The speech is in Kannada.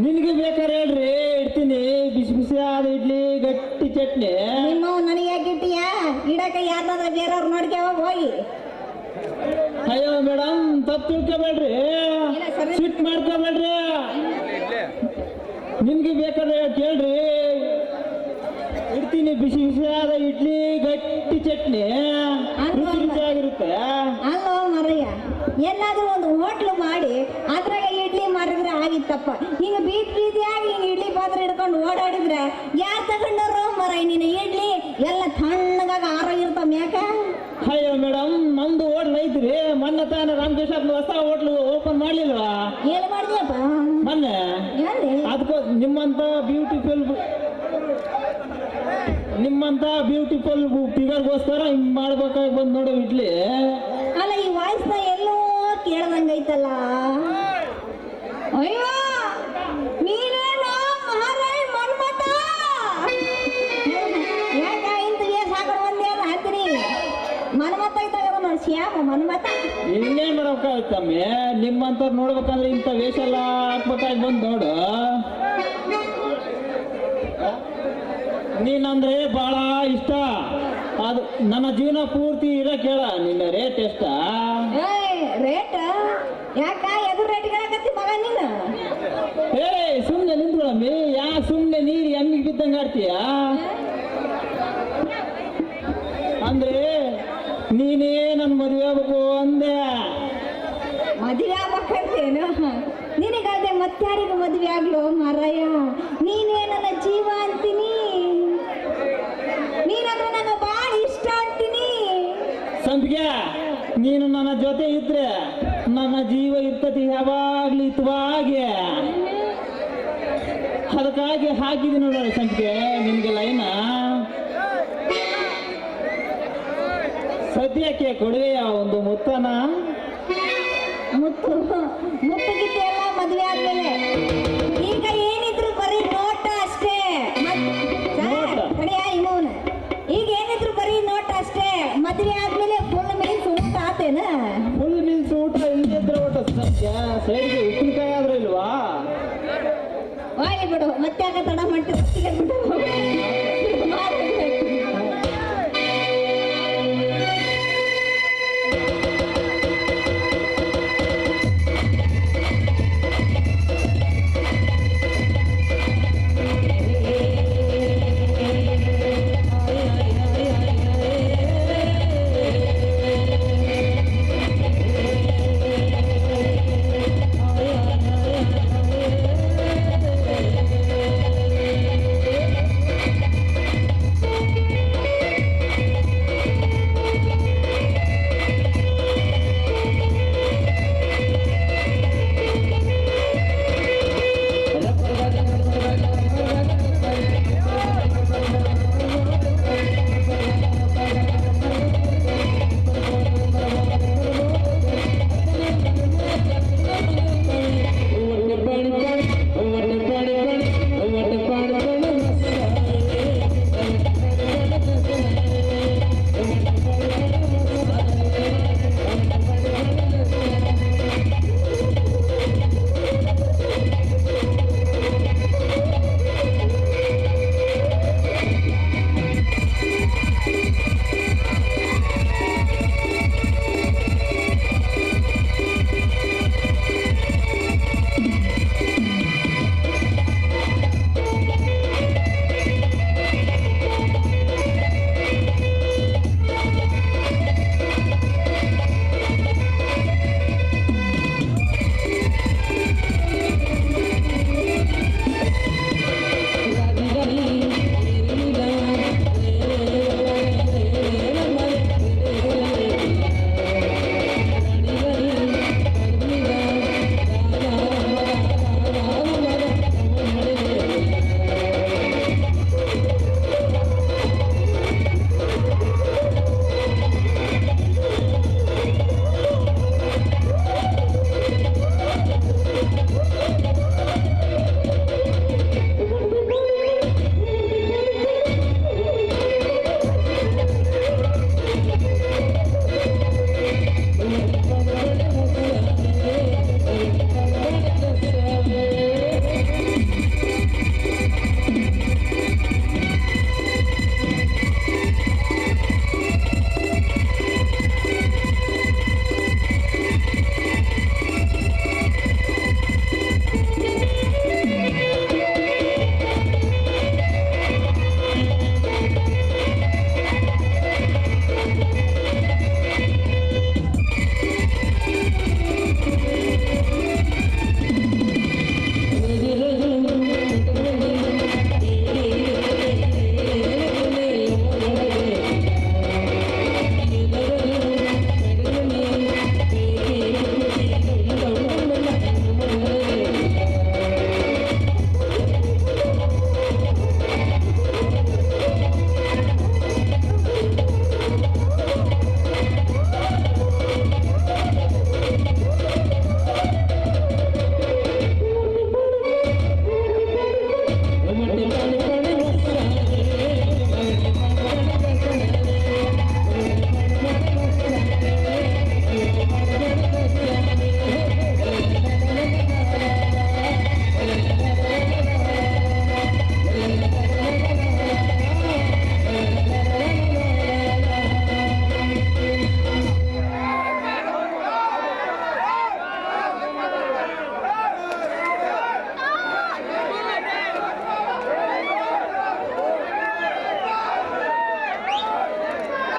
ನಿನಗೆ ಬೇಕಾರೆ ಹೇಳ್ರಿ ಇಡ್ತೀನಿ. ಬಿಸಿ ಬಿಸಿ ಆದ ಇಡ್ಲಿ ಗಟ್ಟಿ ಚಟ್ನಿ. ನೀನು ನನಗೆ ಯಾಕೆ ಇಟ್ಟಿಯಾ? ಇಡಕ ಯಾರ್ದಾದ್ರ ಬೇರೆಯವ್ರು ನೋಡ್ಕ್ಯಾವ ಹೋಗಿ. ಅಯ್ಯೋ ಮೇಡಮ್ ತಪ್ಪು ತಿಳ್ಕೊಬೇಡ್ರಿ, ಸಿಟ್ ಮಾಡ್ಕೋಬೇಡ್ರಿ. ನಿಮ್ಗೆ ಬೇಕಾದ್ರೆ ಕೇಳ್ರಿ ಇಡ್ತೀನಿ. ಬಿಸಿ ಬಿಸಿ ಆದ ಇಡ್ಲಿ ಗಟ್ಟಿ ಚಟ್ನಿ ರುಚಿ ರುಚಿಯಾಗಿರುತ್ತೆ. ಅಲ್ಲೋ ಮರಯ್ಯ, ಎಲ್ಲಾದ್ರೂ ಒಂದು ಹೋಟ್ಲು ಮಾಡಿ ಅದ್ರಾಗ ಇಡ್ಲಿ ಮಾಡಿದ್ರೆ ಆಗಿತ್ತಪ್ಪ. ಹಿಂಗ ಬೀದಿಯಾಗಿ ಹಿಂಗ ಇಡ್ಲಿ ಪಾತ್ರೆ ಹಿಡ್ಕೊಂಡು ಓಡಾಡಿದ್ರೆ ಯಾರು ತಗೊಂಡರು ಮರಯ್ಯ? ನೀನು ಇಡ್ಲಿ ಎಲ್ಲ ತಣ್ಣಗಾಗ ಆರೋಗಿರ್ತಾವ ಮ್ಯಾಕ. ಅಯ್ಯೋ ಮೇಡಮ್ ನಮ್ದು ಹೋಟ್ಲ್ ಐತ್ರಿ. ಮೊನ್ನೆ ತಾನೇ ರಾಮಕೃಷ್ಣ ಹೊಸ ಹೋಟ್ಲು ಓಪನ್ ಮಾಡ್ಲಿಲ್ವಾ? ಏನು ಮಾಡಿದ್ಯಪ್ಪ ಮೊನ್ನೆ? ಎಲ್ಲಿ? ಅದಕ್ಕೂ ನಿಮ್ಮಂತ ಬ್ಯೂಟಿಫುಲ್ ಫಿಗರ್ಗೋಸ್ಕರ ಹಿಂಗ್ ಮಾಡ್ಬೇಕಾಗಿ ಬಂದ್ ನೋಡೋ ಇಡ್ಲಿ. ಅಲ್ಲ ಈ ವಾಯ್ಸ್ನ ಎಲ್ಲೋ ಕೇಳ್ದಂಗೈತಲ್ಲ. ಅಯ್ಯೋ ನೀನೇನೋ ಮಹಾರಾಯ ಮನ್ಮತ, ಯಾಕ ಇಂತ ವೇಸ್ ಹಾಕೊಂಡು ಬಂದ್ಯಾರ ಅಂತೀನಿ. ಮನ್ಮತ ಇದ್ದಾಗ ನೋಡಿ ಶ್ಯಾಮ ಮನ್ಮತ. ಇನ್ನೇನ್ ಮಾಡಬೇಕಾಯ್ತಮ್ಮೆ, ನಿಮ್ಮಂತ ನೋಡ್ಬೇಕಂದ್ರೆ ಇಂಥ ವೇಷ ಎಲ್ಲ ಹಾಕ್ಬೇಕಾಗಿ ಬಂದ್ ನೋಡು. ನೀನಂದ್ರೆ ಬಹಳ ಇಷ್ಟ, ಅದು ನನ್ನ ಜೀವನ ಪೂರ್ತಿ ಇರೋ. ಕೇಳ ನಿನ್ನ ರೇಟ್ ಎಷ್ಟ? ರೇಟ್ ಯಾಕ ಎದುರು ರೇಟ್ ಹೇಳಕತ್ತಿ ಮಗ ನೀನು? ಸುಮ್ನೆ ನಿಂತ್ಕೊಳಮ್ಮಿ, ಯಾಕೆ ಸುಮ್ನೆ ನೀರು ಎಮ್ಮಿಗೆ ಬಿದ್ದಂಗ ಆಡ್ತೀಯ? ಅಂದ್ರೆ ನೀನೇ ನನ್ ಮದುವೆ ಆಗ್ಬೇಕು ಅಂದೆ. ಮದುವೆ ಆಗ್ಬೇಕಂತೇನು? ನಿನಗಾದ್ರೆ ಮತ್ತಾರಿಗೂ ಮದುವೆ ಆಗ್ಲೋ ಮಾರಾಯ? ನೀನೇ ನನ್ನ ಜೀವ ಅಂತೀನಿ, ನೀನಂದ್ರೆ ನನಗೆ ಬಹಳ ಇಷ್ಟ ಅಂತೀನಿ. ಸಂಪಿಗೆ, ನೀನು ನನ್ನ ಜೊತೆ ಇದ್ರೆ ನನ್ನ ಜೀವ ಇರ್ತತಿ ಯಾವಾಗ್ಲೂ ಇತ್ವಾಗೆ. ಅದಕ್ಕಾಗಿ ಹಾಕಿದ್ದೀನಿ ನೋಡ ಸಂಪಿಗೆ ನಿನ್ಗೆ ಲೈನ. ಸದ್ಯಕ್ಕೆ ಕೊಡುವೆಯ ಒಂದು ಮುತ್ತನ? ಮುತ್ತು ಮುತ್ತುಗಿತ್ತು ಎಲ್ಲ ಮದುವೆ ಆದ್ಮೇಲೆ. ಈಗ ಏನಿದ್ರು ಬರೀ ನೋಟ ಅಷ್ಟೇ. ಕಡೆಯ ಇವನು ಈಗ ಏನಿದ್ರು ಬರೀ ನೋಟ ಅಷ್ಟೇ. ಮದುವೆ ಆದ್ಮೇಲೆ ಫುಲ್ ಮೀನ್ಸ್ ಊಟ ಆತೇನ? ಫುಲ್ ಮೀಲ್ಸ್ ಊಟ ಇಲ್ಲದಿದ್ರೆ ಊಟ ಸದ್ಯ ಸೈಡ್ಗೆ ಉಪ್ಪಿನಕಾಯಿ ಆದ್ರೂ ಇಲ್ವಾ? ಹೋಗಿ ಬಿಡು, ಮತ್ತೆ ಆಗ ತಡ ಮಾಡ್ತೀವಿ.